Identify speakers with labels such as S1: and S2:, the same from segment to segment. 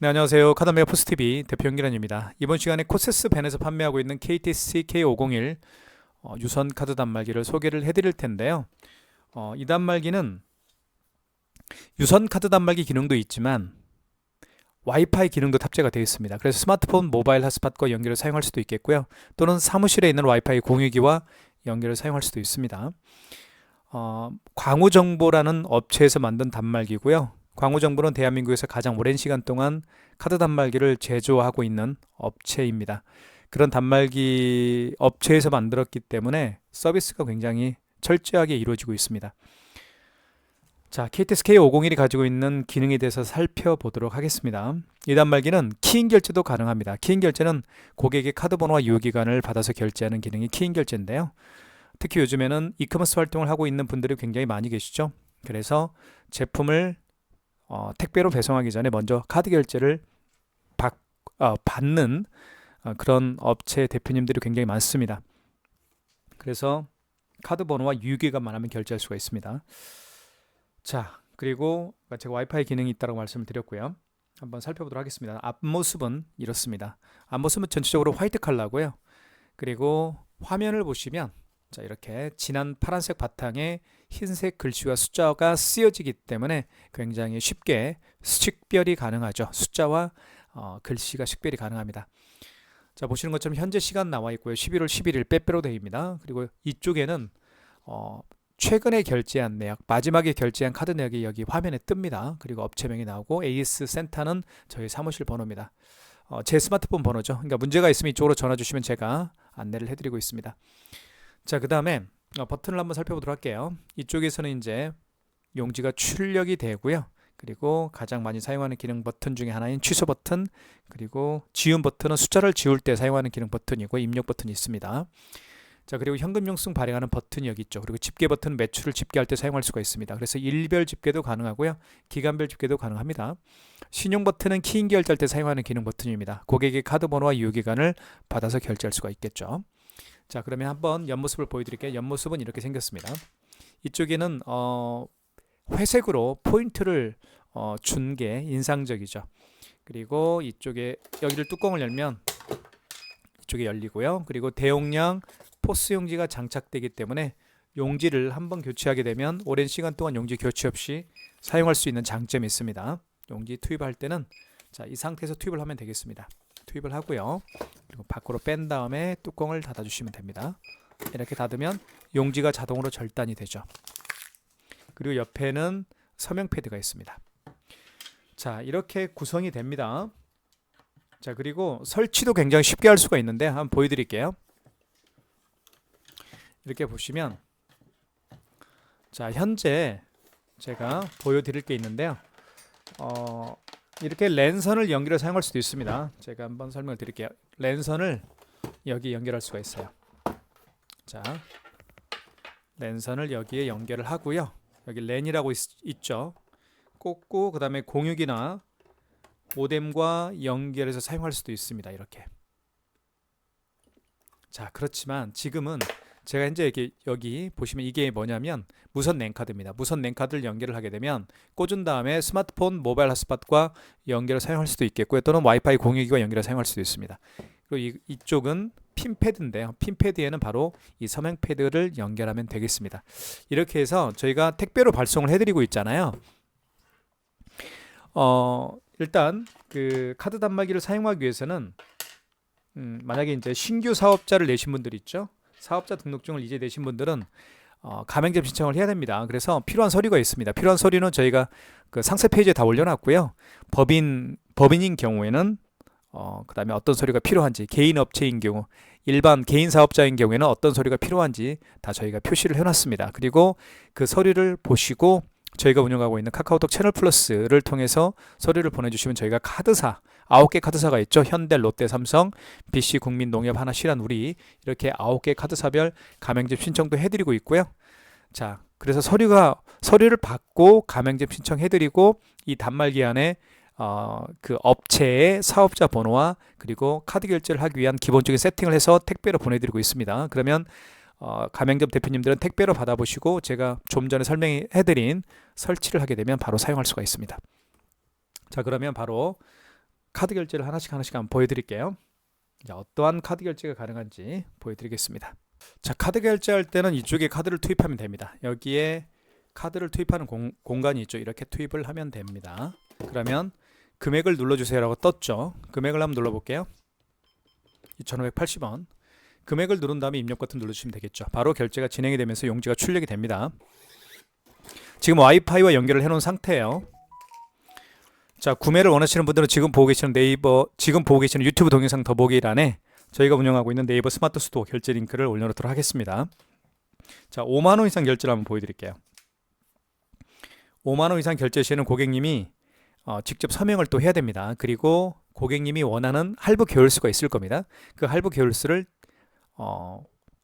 S1: 네, 안녕하세요. 카드메어 포스TV 대표 연기란입니다. 이번 시간에 코세스 벤에서 판매하고 있는 KTC K501 유선 카드 단말기를 소개를 해드릴 텐데요. 이 단말기는 유선 카드 단말기 기능도 있지만 와이파이 기능도 탑재가 되어 있습니다. 그래서 스마트폰 모바일 핫스팟과 연결을 사용할 수도 있겠고요. 또는 사무실에 있는 와이파이 공유기와 연결을 사용할 수도 있습니다. 광우정보라는 업체에서 만든 단말기고요. 광우정보는 대한민국에서 가장 오랜 시간 동안 카드 단말기를 제조하고 있는 업체입니다. 그런 단말기 업체에서 만들었기 때문에 서비스가 굉장히 철저하게 이루어지고 있습니다. 자, KTS K501이 가지고 있는 기능에 대해서 살펴보도록 하겠습니다. 이 단말기는 키인 결제도 가능합니다. 키인 결제는 고객의 카드 번호와 유효기간을 받아서 결제하는 기능이 키인 결제인데요. 특히 요즘에는 이커머스 활동을 하고 있는 분들이 굉장히 많이 계시죠. 그래서 제품을 택배로 배송하기 전에 먼저 카드 결제를 받는 그런 업체 대표님들이 굉장히 많습니다. 그래서 카드 번호와 유효기간만 하면 결제할 수가 있습니다. 자, 그리고 제가 와이파이 기능이 있다고 말씀을 드렸고요. 한번 살펴보도록 하겠습니다. 앞모습은 이렇습니다. 앞모습은 전체적으로 화이트 컬러고요. 그리고 화면을 보시면 자, 이렇게 진한 파란색 바탕에 흰색 글씨와 숫자가 쓰여지기 때문에 굉장히 쉽게 식별이 가능하죠. 숫자와 글씨가 식별이 가능합니다. 자, 보시는 것처럼 현재 시간 나와 있고요. 11월 11일 빼빼로 데이입니다. 그리고 이쪽에는 최근에 결제한 내역, 마지막에 결제한 카드 내역이 여기 화면에 뜹니다. 그리고 업체명이 나오고 AS 센터는 저희 사무실 번호입니다. 제 스마트폰 번호죠. 그러니까 문제가 있으면 이쪽으로 전화 주시면 제가 안내를 해드리고 있습니다. 자, 그 다음에 버튼을 한번 살펴보도록 할게요. 이쪽에서는 이제 용지가 출력이 되고요. 그리고 가장 많이 사용하는 기능 버튼 중에 하나인 취소 버튼, 그리고 지운 버튼은 숫자를 지울 때 사용하는 기능 버튼이고 입력 버튼이 있습니다. 자, 그리고 현금 영수증 발행하는 버튼이 여기 있죠. 그리고 집계 버튼 매출을 집계할 때 사용할 수가 있습니다. 그래서 일별 집계도 가능하고요. 기간별 집계도 가능합니다. 신용 버튼은 키인 결제할 때 사용하는 기능 버튼입니다. 고객의 카드 번호와 유효기간을 받아서 결제할 수가 있겠죠. 자, 그러면 한번 옆모습을 보여드릴게요. 옆모습은 이렇게 생겼습니다. 이쪽에는 회색으로 포인트를 준 게 인상적이죠. 그리고 이쪽에 여기를 뚜껑을 열면 이쪽에 열리고요. 그리고 대용량 포스 용지가 장착되기 때문에 용지를 한번 교체하게 되면 오랜 시간 동안 용지 교체 없이 사용할 수 있는 장점이 있습니다. 용지 투입할 때는 자, 이 상태에서 투입을 하면 되겠습니다. 투입을 하고요. 그리고 밖으로 뺀 다음에 뚜껑을 닫아주시면 됩니다. 이렇게 닫으면 용지가 자동으로 절단이 되죠. 그리고 옆에는 서명 패드가 있습니다. 자, 이렇게 구성이 됩니다. 자, 그리고 설치도 굉장히 쉽게 할 수가 있는데 한번 보여드릴게요. 이렇게 보시면 자, 현재 제가 보여드릴 게 있는데요. 이렇게 랜선을 연결해 사용할 수도 있습니다. 제가 한번 설명을 드릴게요. 랜선을 여기 연결할 수가 있어요. 자, 랜선을 여기에 연결을 하고요. 여기 랜이라고 있죠. 꽂고 그 다음에 공유기나 모뎀과 연결해서 사용할 수도 있습니다. 이렇게. 자, 그렇지만 지금은 제가 현재 여기 보시면 이게 뭐냐면 무선 랜카드입니다. 무선 랜카드를 연결을 하게 되면 꽂은 다음에 스마트폰 모바일 핫스팟과 연결을 사용할 수도 있겠고요. 또는 와이파이 공유기와 연결을 사용할 수도 있습니다. 그리고 이쪽은 핀패드인데요. 핀패드에는 바로 이 서명 패드를 연결하면 되겠습니다. 이렇게 해서 저희가 택배로 발송을 해드리고 있잖아요. 일단 그 카드 단말기를 사용하기 위해서는 만약에 이제 신규 사업자를 내신 분들 있죠. 사업자 등록증을 이제 내신 분들은 가맹점 신청을 해야 됩니다. 그래서 필요한 서류가 있습니다. 필요한 서류는 저희가 그 상세 페이지에 다 올려놨고요. 법인인 경우에는 그 다음에 어떤 서류가 필요한지, 개인 업체인 경우, 일반 개인 사업자인 경우에는 어떤 서류가 필요한지 다 저희가 표시를 해놨습니다. 그리고 그 서류를 보시고 저희가 운영하고 있는 카카오톡 채널 플러스를 통해서 서류를 보내주시면 저희가 카드사 9개 카드사가 있죠. 현대, 롯데, 삼성, BC, 국민, 농협, 하나, 신한, 우리 이렇게 9개 카드사별 가맹점 신청도 해드리고 있고요. 자, 그래서 서류를 받고 가맹점 신청해드리고 이 단말기 안에 그 업체의 사업자 번호와 그리고 카드 결제를 하기 위한 기본적인 세팅을 해서 택배로 보내드리고 있습니다. 그러면 가맹점 대표님들은 택배로 받아보시고 제가 좀 전에 설명해드린 설치를 하게 되면 바로 사용할 수가 있습니다. 자, 그러면 바로 카드 결제를 하나씩 한번 보여드릴게요. 자, 어떠한 카드 결제가 가능한지 보여드리겠습니다. 자, 카드 결제할 때는 이쪽에 카드를 투입하면 됩니다. 여기에 카드를 투입하는 공간이 있죠. 이렇게 투입을 하면 됩니다. 그러면 금액을 눌러주세요라고 떴죠. 금액을 한번 눌러볼게요. 2,580원. 금액을 누른 다음에 입력 버튼 눌러주시면 되겠죠. 바로 결제가 진행이 되면서 용지가 출력이 됩니다. 지금 와이파이와 연결을 해놓은 상태예요. 자, 구매를 원하시는 분들은 지금 보고 계시는 지금 보고 계시는 유튜브 동영상 더보기란에 저희가 운영하고 있는 네이버 스마트 스토어 결제 링크를 올려놓도록 하겠습니다. 자, 5만원 이상 결제를 한번 보여드릴게요. 5만원 이상 결제 시에는 고객님이 직접 서명을 또 해야 됩니다. 그리고 고객님이 원하는 할부 계열수가 있을 겁니다. 그 할부 계열수를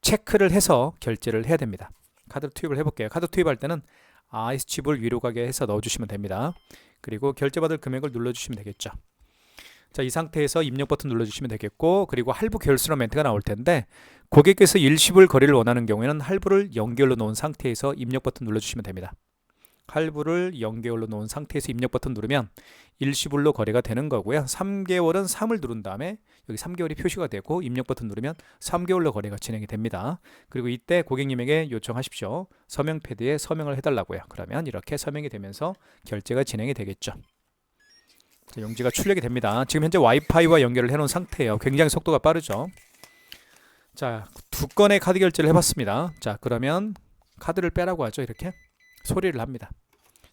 S1: 체크를 해서 결제를 해야 됩니다. 카드 투입을 해볼게요. 카드 투입할 때는 아이스칩을 위로 가게 해서 넣어주시면 됩니다. 그리고 결제받을 금액을 눌러주시면 되겠죠. 자, 이 상태에서 입력 버튼 눌러주시면 되겠고, 그리고 할부 계열수라는 멘트가 나올 텐데 고객께서 일시불 거래를 원하는 경우에는 할부를 0개월로 놓은 상태에서 입력 버튼 눌러주시면 됩니다. 할부를 0개월로 놓은 상태에서 입력 버튼 누르면 일시불로 거래가 되는 거고요. 3개월은 3을 누른 다음에 여기 3개월이 표시가 되고 입력 버튼 누르면 3개월로 거래가 진행이 됩니다. 그리고 이때 고객님에게 요청하십시오. 서명 패드에 서명을 해달라고요. 그러면 이렇게 서명이 되면서 결제가 진행이 되겠죠. 자, 용지가 출력이 됩니다. 지금 현재 와이파이와 연결을 해놓은 상태예요. 굉장히 속도가 빠르죠. 자, 2건의 카드 결제를 해봤습니다. 자, 그러면 카드를 빼라고 하죠. 이렇게 소리를 합니다.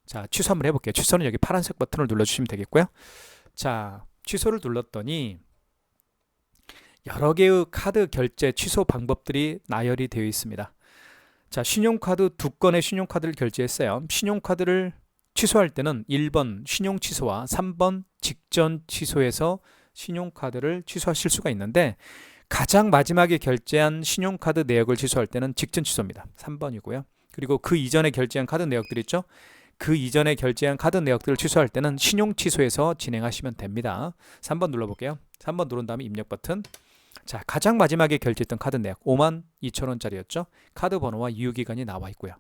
S1: 자, 취소 한번 해볼게요. 취소는 여기 파란색 버튼을 눌러주시면 되겠고요. 자, 취소를 눌렀더니 여러 개의 카드 결제 취소 방법들이 나열이 되어 있습니다. 자, 신용카드 2건의 신용카드를 결제했어요. 신용카드를 취소할 때는 1번 신용 취소와 3번 직전 취소에서 신용카드를 취소하실 수가 있는데 가장 마지막에 결제한 신용카드 내역을 취소할 때는 직전 취소입니다. 3번이고요. 그리고 그 이전에 결제한 카드 내역들 있죠? 그 이전에 결제한 카드 내역들을 취소할 때는 신용 취소에서 진행하시면 됩니다. 3번 눌러볼게요. 3번 누른 다음에 입력 버튼. 자, 가장 마지막에 결제했던 카드 내역 52,000원짜리였죠. 카드 번호와 유효기간이 나와 있고요.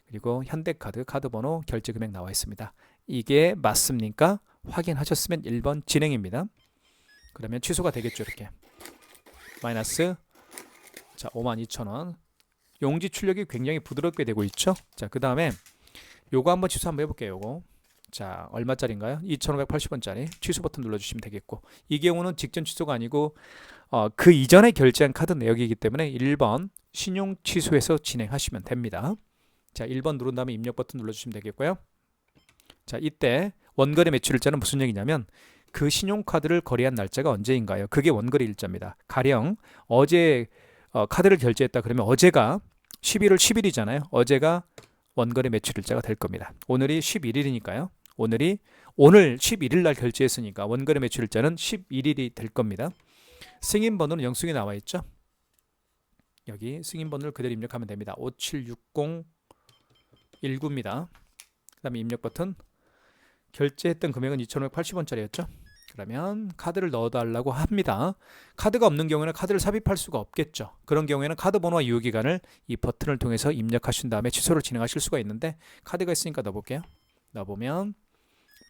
S1: 그리고 현대카드 카드 번호 결제 금액 나와 있습니다. 이게 맞습니까? 확인하셨으면 1번 진행입니다. 그러면 취소가 되겠죠. 이렇게 마이너스, 자, 52,000원. 용지 출력이 굉장히 부드럽게 되고 있죠. 자, 그 다음에 요거 한번 취소 한번 해볼게요. 요거, 자, 얼마짜리인가요? 2,580원짜리 취소 버튼 눌러주시면 되겠고, 이 경우는 직전 취소가 아니고 그 이전에 결제한 카드 내역이기 때문에 1번 신용 취소해서 진행하시면 됩니다. 자, 1번 누른 다음에 입력 버튼 눌러주시면 되겠고요. 자, 이때 원거래 매출일자는 무슨 얘기냐면 그 신용카드를 거래한 날짜가 언제인가요? 그게 원거래 일자입니다. 가령 어제 카드를 결제했다 그러면 어제가 11월 10일이잖아요. 어제가 원거래 매출일자가 될 겁니다. 오늘이 11일이니까요. 오늘 11일 날 결제했으니까 원거래 매출일자는 11일이 될 겁니다. 승인번호는 영수증에 나와 있죠. 여기 승인번호를 그대로 입력하면 됩니다. 576019입니다. 그 다음에 입력 버튼. 결제했던 금액은 2,580원짜리였죠. 그러면 카드를 넣어달라고 합니다. 카드가 없는 경우에는 카드를 삽입할 수가 없겠죠. 그런 경우에는 카드 번호와 유효기간을 이 버튼을 통해서 입력하신 다음에 취소를 진행하실 수가 있는데 카드가 있으니까 넣어볼게요. 넣어보면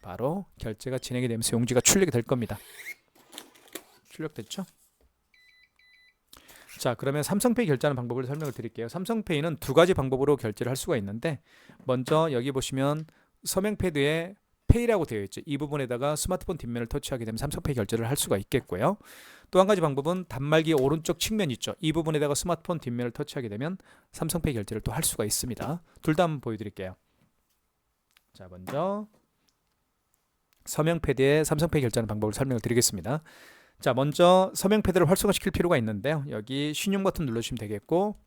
S1: 바로 결제가 진행이 되면서 용지가 출력이 될 겁니다. 출력됐죠? 자, 그러면 삼성페이 결제하는 방법을 설명을 드릴게요. 삼성페이는 두 가지 방법으로 결제를 할 수가 있는데 먼저 여기 보시면 서명 패드에 페이라고 되어 있죠. 이 부분에다가 스마트폰 뒷면을 터치하게 되면 삼성페이 결제를 할 수가 있겠고요. 또 한 가지 방법은 단말기 오른쪽 측면 있죠. 이 부분에다가 스마트폰 뒷면을 터치하게 되면 삼성페이 결제를 또 할 수가 있습니다. 둘 다 한번 보여드릴게요. 자, 먼저 서명 패드에 삼성페이 결제하는 방법을 설명을 드리겠습니다. 자, 먼저 서명 패드를 활성화시킬 필요가 있는데요. 여기 신용 버튼 눌러주시면 되겠고,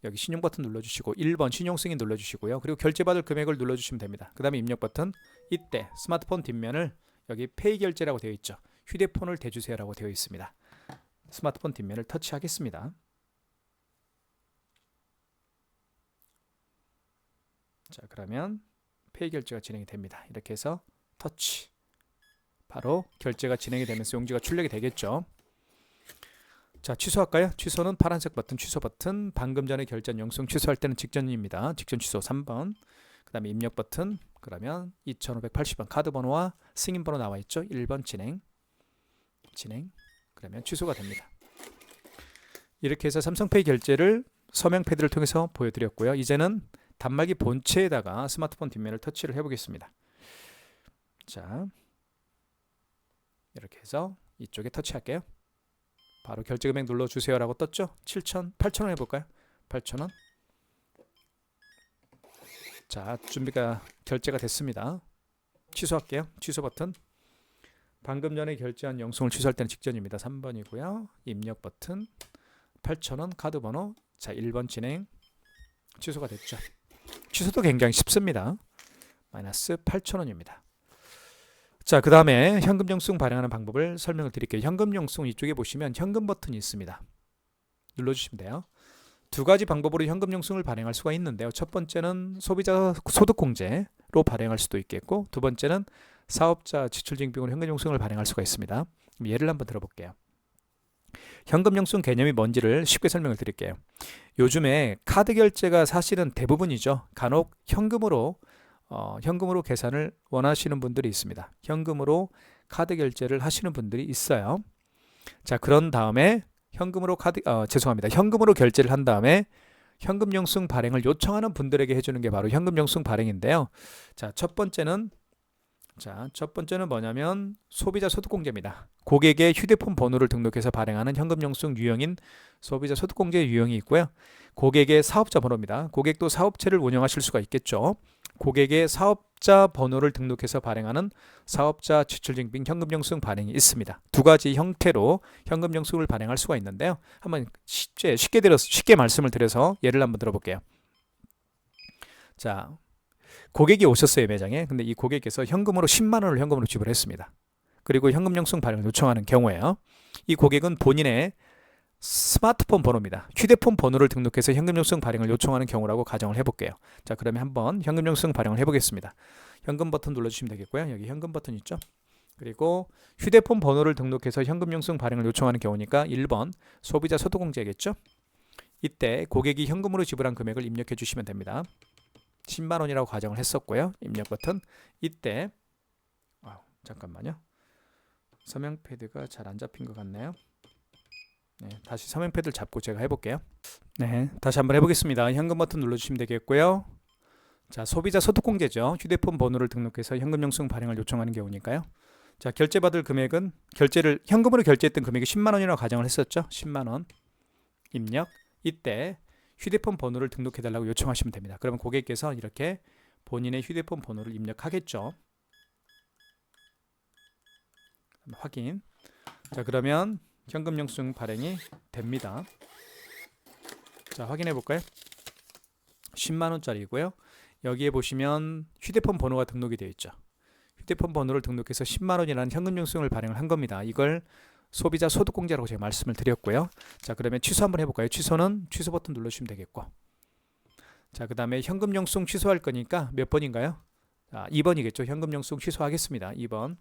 S1: 여기 신용 버튼 눌러주시고 1번 신용 승인 눌러주시고요. 그리고 결제받을 금액을 눌러주시면 됩니다. 그 다음에 입력 버튼. 이때 스마트폰 뒷면을 여기 페이 결제라고 되어 있죠. 휴대폰을 대주세요 라고 되어 있습니다. 스마트폰 뒷면을 터치하겠습니다. 자, 그러면 페이 결제가 진행이 됩니다. 이렇게 해서 터치. 바로 결제가 진행이 되면서 용지가 출력이 되겠죠. 자, 취소할까요? 취소는 파란색 버튼, 취소 버튼. 방금 전에 결제한 영수증 취소할 때는 직전입니다. 직전 취소 3번. 그 다음에 입력 버튼. 그러면 2,580원 카드 번호와 승인 번호 나와 있죠. 1번 진행. 진행. 그러면 취소가 됩니다. 이렇게 해서 삼성페이 결제를 서명 패드를 통해서 보여드렸고요. 이제는 단말기 본체에다가 스마트폰 뒷면을 터치를 해보겠습니다. 자, 이렇게 해서 이쪽에 터치할게요. 바로 결제 금액 눌러주세요 라고 떴죠. 8,000원 해볼까요? 8,000원. 자, 준비가 결제가 됐습니다. 취소할게요. 취소 버튼. 방금 전에 결제한 영수증을 취소할 때는 직전입니다. 3번이고요. 입력 버튼. 8,000원 카드 번호. 자, 1번 진행. 취소가 됐죠. 취소도 굉장히 쉽습니다. 마이너스 8,000원입니다. 자, 그 다음에 현금 영수증 발행하는 방법을 설명을 드릴게요. 현금 영수증 이쪽에 보시면 현금 버튼이 있습니다. 눌러주시면 돼요. 두 가지 방법으로 현금 영수증을 발행할 수가 있는데요. 첫 번째는 소비자 소득공제로 발행할 수도 있겠고, 두 번째는 사업자 지출증빙으로 현금 영수증을 발행할 수가 있습니다. 예를 한번 들어볼게요. 현금 영수증 개념이 뭔지를 쉽게 설명을 드릴게요. 요즘에 카드 결제가 사실은 대부분이죠. 간혹 현금으로 계산을 원하시는 분들이 있습니다. 현금으로 카드 결제를 하시는 분들이 있어요. 자, 그런 다음에 현금으로 결제를 한 다음에 현금 영수증 발행을 요청하는 분들에게 해주는 게 바로 현금 영수증 발행인데요. 자, 첫 번째는 뭐냐면 소비자 소득공제입니다. 고객의 휴대폰 번호를 등록해서 발행하는 현금 영수증 유형인 소비자 소득공제 유형이 있고요. 고객의 사업자 번호입니다. 고객도 사업체를 운영하실 수가 있겠죠. 고객의 사업자 번호를 등록해서 발행하는 사업자 지출증빙 현금 영수증 발행이 있습니다. 두 가지 형태로 현금 영수증을 발행할 수가 있는데요. 한번 쉽게 말씀을 드려서 예를 한번 들어볼게요. 자, 고객이 오셨어요, 매장에. 근데 이 고객께서 현금으로 10만 원을 현금으로 지불했습니다. 그리고 현금 영수증 발행을 요청하는 경우에요. 이 고객은 본인의 스마트폰 번호입니다. 휴대폰 번호를 등록해서 현금 영수증 발행을 요청하는 경우라고 가정을 해볼게요. 자, 그러면 한번 현금 영수증 발행을 해보겠습니다. 현금 버튼 눌러주시면 되겠고요. 여기 현금 버튼 있죠. 그리고 휴대폰 번호를 등록해서 현금 영수증 발행을 요청하는 경우니까 1번 소비자 소득공제겠죠. 이때 고객이 현금으로 지불한 금액을 입력해 주시면 됩니다. 10만 원이라고 가정을 했었고요. 입력 버튼. 이때 잠깐만요. 서명 패드가 잘 안 잡힌 것 같네요. 네, 다시 서명 패드를 잡고 제가 해볼게요. 네, 다시 한번 해보겠습니다. 현금 버튼 눌러주시면 되겠고요. 자, 소비자 소득공제죠. 휴대폰 번호를 등록해서 현금 영수증 발행을 요청하는 경우니까요. 자, 결제받을 금액은 현금으로 결제했던 금액이 10만 원이라고 가정을 했었죠. 10만 원 입력. 이때 휴대폰 번호를 등록해달라고 요청하시면 됩니다. 그러면 고객께서 이렇게 본인의 휴대폰 번호를 입력하겠죠. 확인. 자, 그러면 현금 영수증 발행이 됩니다. 자, 확인해 볼까요? 10만 원짜리고요. 여기에 보시면 휴대폰 번호가 등록이 되어 있죠. 휴대폰 번호를 등록해서 10만 원이라는 현금 영수증을 발행을 한 겁니다. 이걸 소비자 소득공제라고 제가 말씀을 드렸고요. 자, 그러면 취소 한번 해볼까요? 취소는 취소 버튼 눌러주시면 되겠고. 자, 그 다음에 현금 영수증 취소할 거니까 몇 번인가요? 2번이겠죠. 현금 영수증 취소하겠습니다. 2번.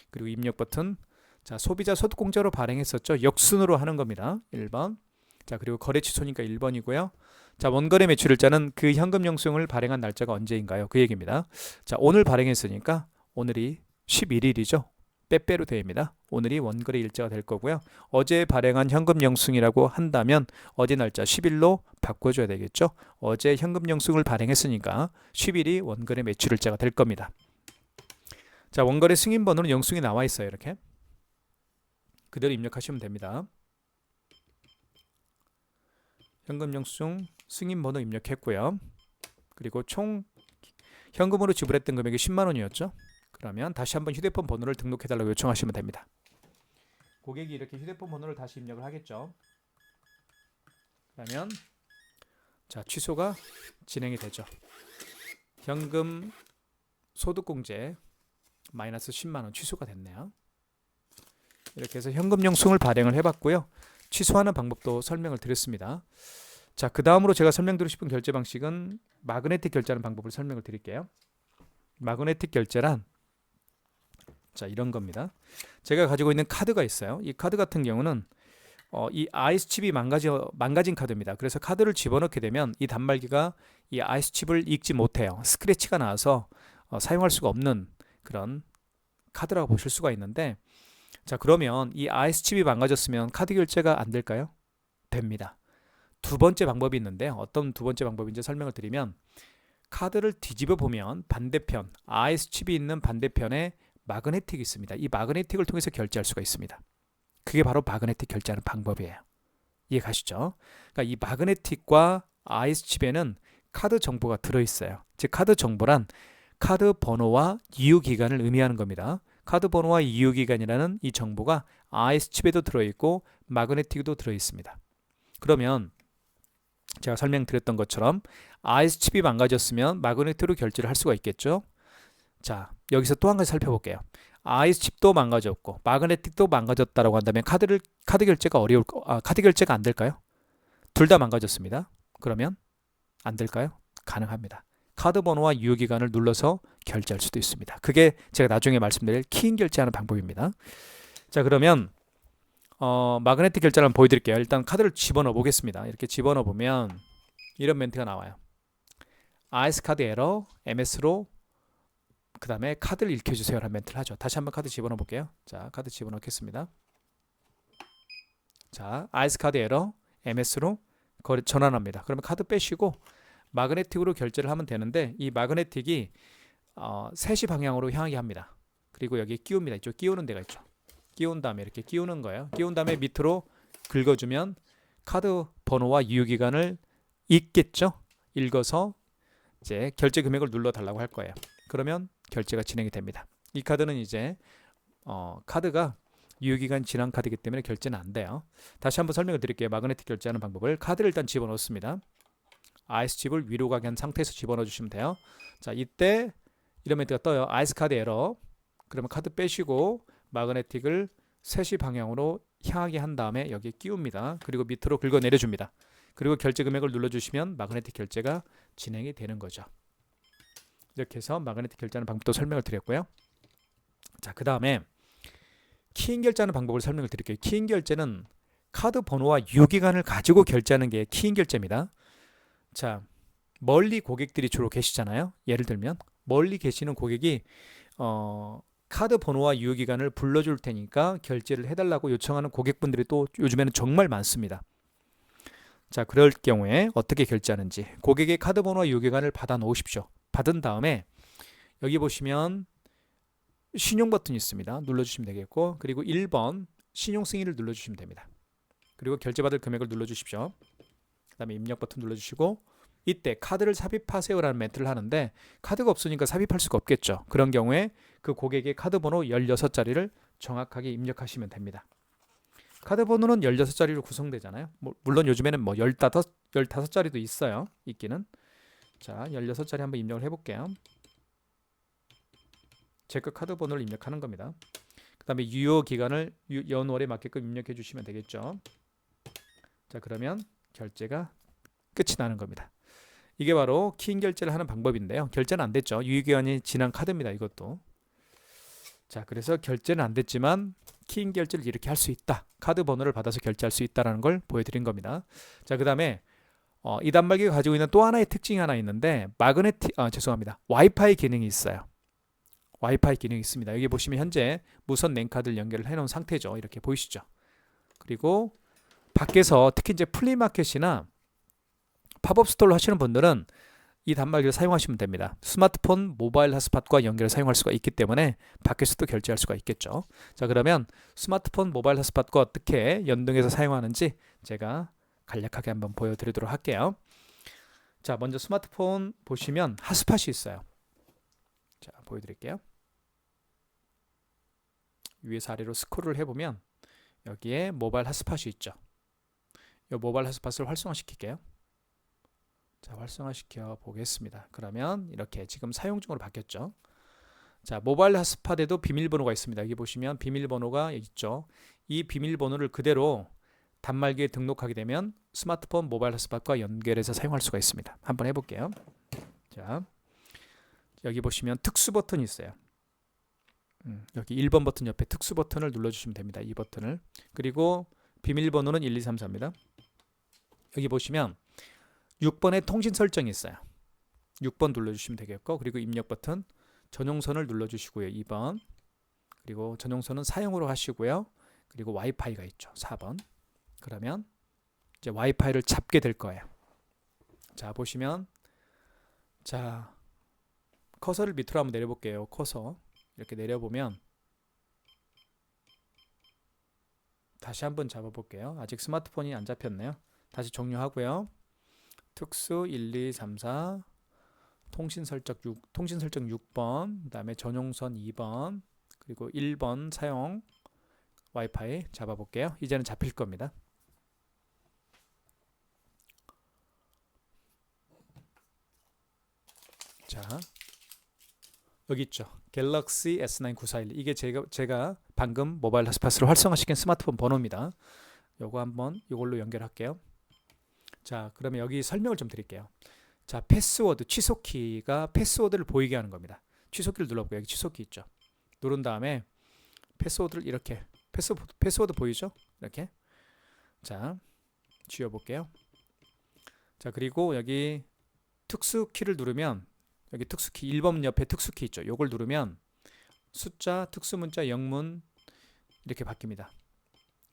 S1: 그리고 입력 버튼. 자, 소비자 소득공제로 발행했었죠. 역순으로 하는 겁니다. 1번. 자, 그리고 거래 취소니까 1번이고요. 자, 원거래 매출일자는 그 현금 영수증을 발행한 날짜가 언제인가요? 그 얘기입니다. 자, 오늘 발행했으니까 오늘이 11일이죠. 빼빼로 되어입니다. 오늘이 원거래 일자가 될 거고요. 어제 발행한 현금 영수증이라고 한다면 어제 날짜 10일로 바꿔줘야 되겠죠. 어제 현금 영수증을 발행했으니까 10일이 원거래 매출일자가 될 겁니다. 자, 원거래 승인 번호는 영수증에 나와 있어요. 이렇게 그대로 입력하시면 됩니다. 현금 영수증 승인 번호 입력했고요. 그리고 총 현금으로 지불했던 금액이 10만 원이었죠. 그러면 다시 한번 휴대폰 번호를 등록해달라고 요청하시면 됩니다. 고객이 이렇게 휴대폰 번호를 다시 입력을 하겠죠. 그러면 자, 취소가 진행이 되죠. 현금 소득공제 마이너스 10만 원 취소가 됐네요. 이렇게 해서 현금 영수증을 발행을 해봤고요. 취소하는 방법도 설명을 드렸습니다. 자, 그 다음으로 제가 설명드리고 싶은 결제 방식은 마그네틱 결제하는 방법을 설명을 드릴게요. 마그네틱 결제란 자, 이런 겁니다. 제가 가지고 있는 카드가 있어요. 이 카드 같은 경우는 이 아이스칩이 망가진 카드입니다. 그래서 카드를 집어넣게 되면 이 단말기가 이 아이스칩을 읽지 못해요. 스크래치가 나와서 사용할 수가 없는 그런 카드라고 보실 수가 있는데, 자, 그러면 이 IS칩이 망가졌으면 카드 결제가 안 될까요? 됩니다. 두 번째 방법이 있는데 어떤 두 번째 방법인지 설명을 드리면 카드를 뒤집어 보면 반대편, IS칩이 있는 반대편에 마그네틱이 있습니다. 이 마그네틱을 통해서 결제할 수가 있습니다. 그게 바로 마그네틱 결제하는 방법이에요. 이해 가시죠? 그러니까 이 마그네틱과 IS칩에는 카드 정보가 들어있어요. 즉 카드 정보란 카드 번호와 이유기간을 의미하는 겁니다. 카드 번호와 이유기간이라는 이 정보가 IS칩에도 들어있고 마그네틱에도 들어있습니다. 그러면 제가 설명드렸던 것처럼 IS칩이 망가졌으면 마그네틱으로 결제를 할 수가 있겠죠. 자, 여기서 또 한 가지 살펴볼게요. IS칩도 망가졌고 마그네틱도 망가졌다라고 한다면 카드 결제가 카드 결제가 안 될까요? 둘 다 망가졌습니다. 그러면 안 될까요? 가능합니다. 카드 번호와 유효기간을 눌러서 결제할 수도 있습니다. 그게 제가 나중에 말씀드릴 키인 결제하는 방법입니다. 자, 그러면 마그네틱 결제를 한번 보여드릴게요. 일단 카드를 집어넣어 보겠습니다. 이렇게 집어넣어 보면 이런 멘트가 나와요. IS 카드 에러, MS로 그 다음에 카드를 읽혀주세요 라는 멘트를 하죠. 다시 한번 카드 집어넣어 볼게요. 자, 카드 집어넣겠습니다. 자, IS 카드 에러, MS로 전환합니다. 그러면 카드 빼시고 마그네틱으로 결제를 하면 되는데 이 마그네틱이 3시 방향으로 향하게 합니다. 그리고 여기 끼웁니다. 이쪽 끼우는 데가 있죠. 끼운 다음에 이렇게 끼우는 거예요. 끼운 다음에 밑으로 긁어주면 카드 번호와 유효기간을 읽겠죠. 읽어서 이제 결제 금액을 눌러 달라고 할 거예요. 그러면 결제가 진행이 됩니다. 이 카드는 이제 카드가 유효기간 지난 카드이기 때문에 결제는 안 돼요. 다시 한번 설명을 드릴게요. 마그네틱 결제하는 방법을 카드를 일단 집어넣습니다. IS칩을 위로 가게 한 상태에서 집어넣어 주시면 돼요. 자, 이때 이런 멘트가 떠요. IS 카드 에러. 그러면 카드 빼시고 마그네틱을 3시 방향으로 향하게 한 다음에 여기에 끼웁니다. 그리고 밑으로 긁어 내려줍니다. 그리고 결제 금액을 눌러주시면 마그네틱 결제가 진행이 되는 거죠. 이렇게 해서 마그네틱 결제하는 방법도 설명을 드렸고요. 자, 그 다음에 키인 결제하는 방법을 설명을 드릴게요. 키인 결제는 카드 번호와 유효기간을 가지고 결제하는 게 키인 결제입니다. 자, 멀리 고객들이 주로 계시잖아요. 예를 들면 멀리 계시는 고객이 카드 번호와 유효기간을 불러줄 테니까 결제를 해달라고 요청하는 고객분들이 또 요즘에는 정말 많습니다. 자, 그럴 경우에 어떻게 결제하는지 고객의 카드 번호와 유효기간을 받아 놓으십시오. 받은 다음에 여기 보시면 신용 버튼이 있습니다. 눌러주시면 되겠고 그리고 1번 신용 승인을 눌러주시면 됩니다. 그리고 결제받을 금액을 눌러주십시오. 그 다음에 입력 버튼 눌러주시고 이때 카드를 삽입하세요 라는 멘트를 하는데 카드가 없으니까 삽입할 수가 없겠죠. 그런 경우에 그 고객의 카드 번호 16자리를 정확하게 입력하시면 됩니다. 카드 번호는 16자리로 구성되잖아요. 물론 요즘에는 15자리도 있어요. 있기는. 자, 16자리 한번 입력을 해볼게요. 체크 카드 번호를 입력하는 겁니다. 그 다음에 유효 기간을 연월에 맞게끔 입력해 주시면 되겠죠. 자, 그러면 결제가 끝이 나는 겁니다. 이게 바로 키인 결제를 하는 방법인데요. 결제는 안 됐죠. 유효기간이 지난 카드입니다. 이것도. 자, 그래서 결제는 안 됐지만 키인 결제를 이렇게 할 수 있다. 카드 번호를 받아서 결제할 수 있다는 걸 보여드린 겁니다. 자, 그 다음에 이 단말기가 가지고 있는 또 하나의 특징이 하나 있는데 와이파이 기능이 있어요. 와이파이 기능이 있습니다. 여기 보시면 현재 무선 랜카드를 연결을 해놓은 상태죠. 이렇게 보이시죠? 그리고 밖에서 특히 이제 플리마켓이나 팝업 스토어를 하시는 분들은 이 단말기를 사용하시면 됩니다. 스마트폰 모바일 핫스팟과 연결을 사용할 수가 있기 때문에 밖에서도 결제할 수가 있겠죠. 자, 그러면 스마트폰 모바일 핫스팟과 어떻게 연동해서 사용하는지 제가 간략하게 한번 보여드리도록 할게요. 자, 먼저 스마트폰 보시면 핫스팟이 있어요. 자, 보여드릴게요. 위에서 아래로 스크롤을 해보면 여기에 모바일 핫스팟이 있죠. 이 모바일 핫스팟을 활성화시킬게요. 자, 활성화시켜 보겠습니다. 그러면 이렇게 지금 사용 중으로 바뀌었죠. 자, 모바일 핫스팟에도 비밀번호가 있습니다. 여기 보시면 비밀번호가 있죠. 이 비밀번호를 그대로 단말기에 등록하게 되면 스마트폰 모바일 핫스팟과 연결해서 사용할 수가 있습니다. 한번 해볼게요. 자, 여기 보시면 특수 버튼이 있어요. 여기 1번 버튼 옆에 특수 버튼을 눌러주시면 됩니다. 이 버튼을. 그리고 비밀번호는 1234입니다. 여기 보시면 6번에 통신 설정이 있어요. 6번 눌러주시면 되겠고 그리고 입력 버튼 전용선을 눌러주시고요. 2번 그리고 전용선은 사용으로 하시고요. 그리고 와이파이가 있죠. 4번. 그러면 이제 와이파이를 잡게 될 거예요. 자, 보시면 자, 커서를 밑으로 한번 내려볼게요. 커서 이렇게 내려보면 다시 한번 잡아볼게요. 아직 스마트폰이 안 잡혔네요. 다시 종료하고요. 특수 1, 2, 3, 4 통신 설정 6번, 그 다음에 전용선 2번, 그리고 1번 사용 와이파이 잡아볼게요. 이제는 잡힐 겁니다. 자, 여기 있죠. 갤럭시 S9 9411. 이게 제가 방금 모바일 핫스팟으로 활성화시킨 스마트폰 번호입니다. 요거 한번 이걸로 연결할게요. 자, 그러면 여기 설명을 좀 드릴게요. 자, 패스워드 취소키가 패스워드를 보이게 하는 겁니다. 취소키를 눌러볼게요. 여기 취소키 있죠. 누른 다음에 패스워드를 이렇게 패스워드 보이죠? 이렇게. 자, 지워볼게요. 자, 그리고 여기 특수키를 누르면 여기 특수키 1번 옆에 특수키 있죠. 요걸 누르면 숫자, 특수문자, 영문 이렇게 바뀝니다.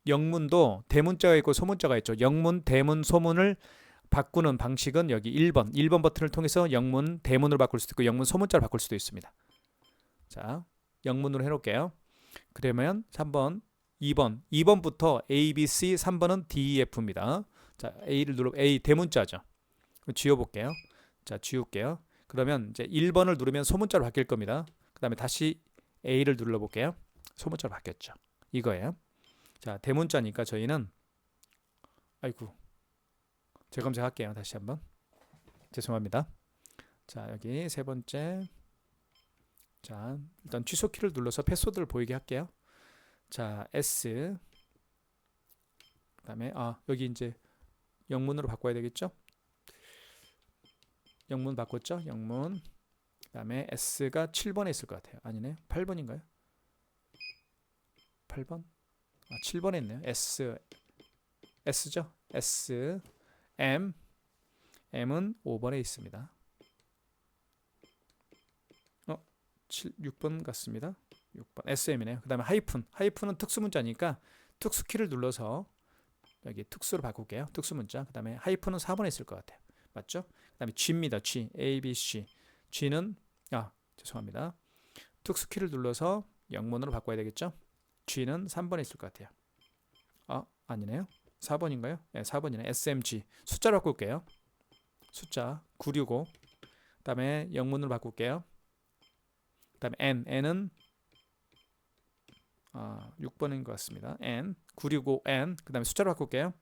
S1: 영문도 대문자가 있고 소문자가 있죠. 영문, 대문, 소문을 바꾸는 방식은 여기 1번 버튼을 통해서 영문, 대문으로 바꿀 수도 있고 영문, 소문자로 바꿀 수도 있습니다. 자, 영문으로 해놓을게요. 그러면 3번, 2번부터 A, B, C, 3번은 D, E, F입니다. 자, A를 눌러 A 대문자죠. 지워볼게요. 자, 지울게요. 그러면 이제 1번을 누르면 소문자로 바뀔 겁니다. 그 다음에 다시 A를 눌러볼게요. 소문자로 바뀌었죠. 이거예요. 자, 대문자니까 저희는 아이고 재검색할게요. 다시 한번 죄송합니다. 자, 여기 세 번째. 자, 일단 취소키를 눌러서 패스워드를 보이게 할게요. 자, S 그 다음에 여기 이제 영문으로 바꿔야 되겠죠. 영문 바꿨죠. 영문. 그 다음에 S가 7번에 있을 것 같아요. 아니네. 8번인가요? 8번? 7번에 있네요. S죠. S, M, M은 5번에 있습니다. 6번 같습니다. 6번 SM이네요. 그 다음에 하이픈은 특수문자니까 특수키를 눌러서 여기 특수로 바꿀게요. 특수문자. 그 다음에 하이픈은 4번에 있을 것 같아요. 맞죠? 그 다음에 G입니다. G, A, B, C. G는 죄송합니다. 특수키를 눌러서 영문으로 바꿔야 되겠죠? G는 3번에 있을 것 같아요. 아니네요. 4번인가요? 네, 4번이네. SMG. 숫자로 바꿀게요. 숫자 965. 그 다음에 영문으로 바꿀게요. 그 다음에 N은 6번인 것 같습니다. N 965N. 그 다음에 숫자로 바꿀게요.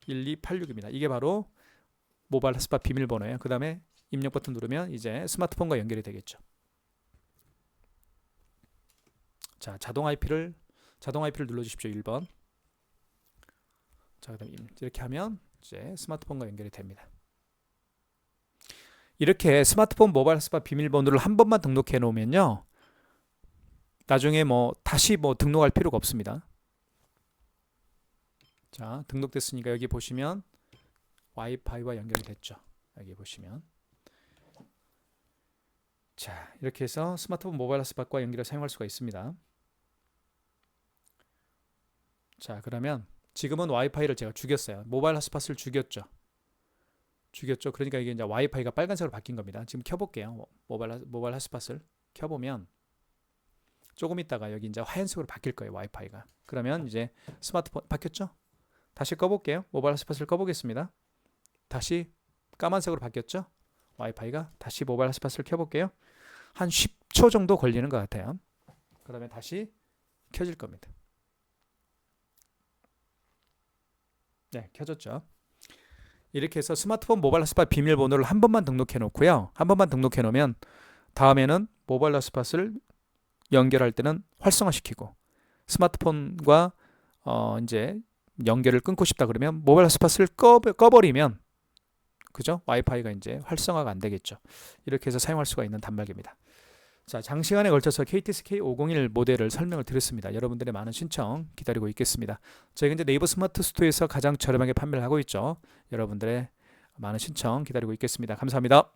S1: 1286입니다. 이게 바로 모바일 핫스팟 비밀번호예요. 그 다음에 입력 버튼 누르면 이제 스마트폰과 연결이 되겠죠. 자, 자동 IP를 눌러주십시오. 1번. 자, 그다음 이렇게 하면 이제 스마트폰과 연결이 됩니다. 이렇게 스마트폰 모바일 핫스팟 비밀번호를 한 번만 등록해 놓으면요, 나중에 다시 등록할 필요가 없습니다. 자, 등록됐으니까 여기 보시면 와이파이와 연결이 됐죠. 여기 보시면. 자, 이렇게 해서 스마트폰 모바일 핫스팟과 연결해 사용할 수가 있습니다. 자, 그러면 지금은 와이파이를 제가 죽였어요. 모바일 핫스팟을 죽였죠. 그러니까 이게 이제 와이파이가 빨간색으로 바뀐 겁니다. 지금 켜볼게요. 모바일 핫스팟을 켜보면 조금 있다가 여기 이제 하얀색으로 바뀔 거예요. 와이파이가. 그러면 이제 스마트폰 바뀌었죠? 다시 꺼볼게요. 모바일 핫스팟을 꺼보겠습니다. 다시 까만색으로 바뀌었죠? 와이파이가. 다시 모바일 핫스팟을 켜볼게요. 한 10초 정도 걸리는 것 같아요. 그러면 다시 켜질 겁니다. 네, 켜졌죠. 이렇게 해서 스마트폰 모바일 핫스팟 비밀번호를 한 번만 등록해 놓고요. 한 번만 등록해 놓으면 다음에는 모바일 핫스팟을 연결할 때는 활성화시키고, 스마트폰과 이제 연결을 끊고 싶다 그러면 모바일 핫스팟을 꺼버리면, 그죠? 와이파이가 이제 활성화가 안 되겠죠. 이렇게 해서 사용할 수가 있는 단말기입니다. 자, 장시간에 걸쳐서 KTX K501 모델을 설명을 드렸습니다. 여러분들의 많은 신청 기다리고 있겠습니다. 저희가 이제 네이버 스마트 스토어에서 가장 저렴하게 판매를 하고 있죠. 여러분들의 많은 신청 기다리고 있겠습니다. 감사합니다.